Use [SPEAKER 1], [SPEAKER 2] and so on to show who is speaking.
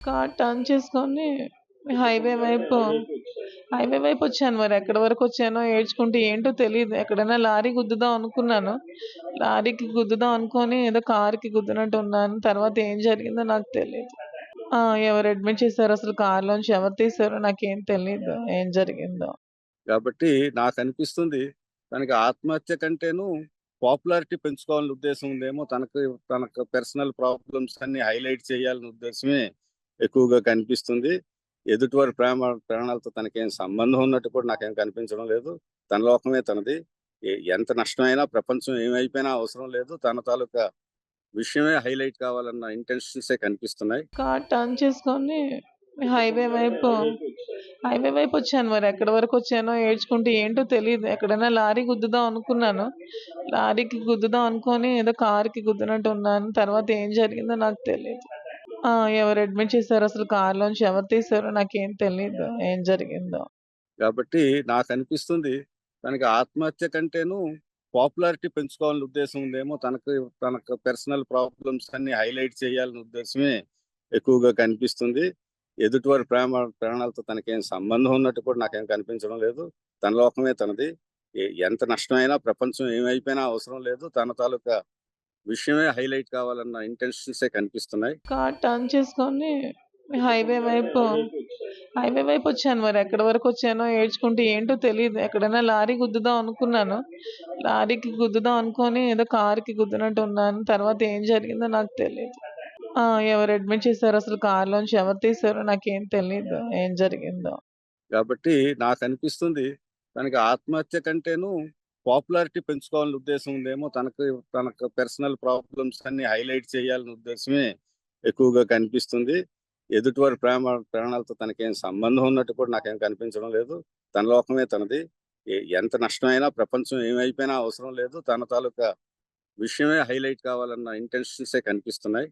[SPEAKER 1] Car turn చేసుకొని highway వైపు highway వైపొచ్చాను. మరి ఎక్కడి వరకొచ్చానో ఏడ్చుకుంటూ ఏంటో తెలీదు. ఎక్కడైనా లారీ గుద్దుదాం అనుకున్నాను. లారీకి గుద్దుదాం అనుకోని ఏదో కార్‌కి గుద్దినట్టున్నాను. తర్వాత ఏం జరిగిందో నాకు తెలీదు. ఆ! ఎవరు అడ్మిట్ చేశారో అసలు కార్‌లోంచి ఎవరు తీశారో నాకేం తెలీదు. ఏం జరిగిందో.
[SPEAKER 2] కాబట్టి నాకనిపిస్తుంది తనకి ఆత్మహత్య కంటేను పాపులారిటీ పెంచుకోవాలనే ఉద్దేశం ఉందేమో. తనకు పర్సనల్ ప్రాబ్లమ్స్ అన్నీ హైలైట్ చేయాలనే ఉద్దేశమే ఎక్కువగా కనిపిస్తుంది. ఎదుటివారి ప్రాణాలతో తనకేం సంబంధం ఉన్నట్టు కూడా నాకేం కనిపించడం లేదు. తన లోకమే తనది. ఎంత నష్టమైనా, ప్రపంచం ఏమైపోయినా అవసరం లేదు. తన తాలూకా విషయమే హైలైట్ కావాలన్న ఇంటెన్షన్సే కనిపిస్తున్నాయి.
[SPEAKER 1] కార్ టర్న్ చేసుకొని హైవే వైపు హైవే వైపొచ్చాను. మరి ఎక్కడి వరకొచ్చానో ఏడ్చుకుంటూ ఏంటో తెలీదు. ఎక్కడైనా లారీ గుద్దుదాం అనుకున్నాను. లారీకి గుద్దుదాం అనుకోని ఏదో కార్‌కి గుద్దినట్టున్నాను. తర్వాత ఏం జరిగిందో నాకు తెలీదు. ఆ! ఎవరు అడ్మిట్ చేశారో అసలు కార్‌లోంచి ఎవరు తీశారో నాకేం తెలీదు. ఏం జరిగిందో.
[SPEAKER 2] కాబట్టి నాకనిపిస్తుంది తనకి ఆత్మహత్య కంటేను పాపులారిటీ పెంచుకోవాలనే ఉద్దేశం ఉందేమో. తనకు పర్సనల్ ప్రాబ్లమ్స్ అన్నీ హైలైట్ చేయాలనే ఉద్దేశమే ఎక్కువగా కనిపిస్తుంది. ఎదుటివారి ప్రాణాలతో తనకేం సంబంధం ఉన్నట్టు కూడా నాకేం కనిపించడం లేదు. తన లోకమే తనది. ఎంత నష్టమైనా, ప్రపంచం ఏమైపోయినా అవసరం లేదు. తన తాలూకా విషయమే హైలైట్ కావాలన్న ఇంటెన్షన్సే కనిపిస్తున్నాయి.
[SPEAKER 1] కార్ టర్న్ చేసుకొని హైవే వైపు హైవే వైపొచ్చాను. మరి ఎక్కడి వరకొచ్చానో ఏడ్చుకుంటూ ఏంటో తెలీదు. ఎక్కడైనా లారీ గుద్దుదాం అనుకున్నాను. లారీకి గుద్దుదాం అనుకోని ఏదో కార్‌కి గుద్దినట్టున్నాను. తర్వాత ఏం జరిగిందో నాకు తెలీదు. ఆ! ఎవరు అడ్మిట్ చేశారో అసలు కార్‌లోంచి ఎవరు తీశారో నాకేం తెలీదు. ఏం జరిగిందో.
[SPEAKER 2] కాబట్టి నాకనిపిస్తుంది తనకి ఆత్మహత్య కంటేను పాపులారిటీ పెంచుకోవాలనే ఉద్దేశం ఉందేమో. తనకు పర్సనల్ ప్రాబ్లమ్స్ అన్నీ హైలైట్ చేయాలనే ఉద్దేశమే ఎక్కువగా కనిపిస్తుంది. ఎదుటివారి ప్రాణాలతో తనకేం సంబంధం ఉన్నట్టు కూడా నాకేం కనిపించడం లేదు. తన లోకమే తనది. ఎంత నష్టమైనా, ప్రపంచం ఏమైపోయినా అవసరం లేదు. తన తాలూకా విషయమే హైలైట్ కావాలన్న ఇంటెన్షన్సే కనిపిస్తున్నాయి.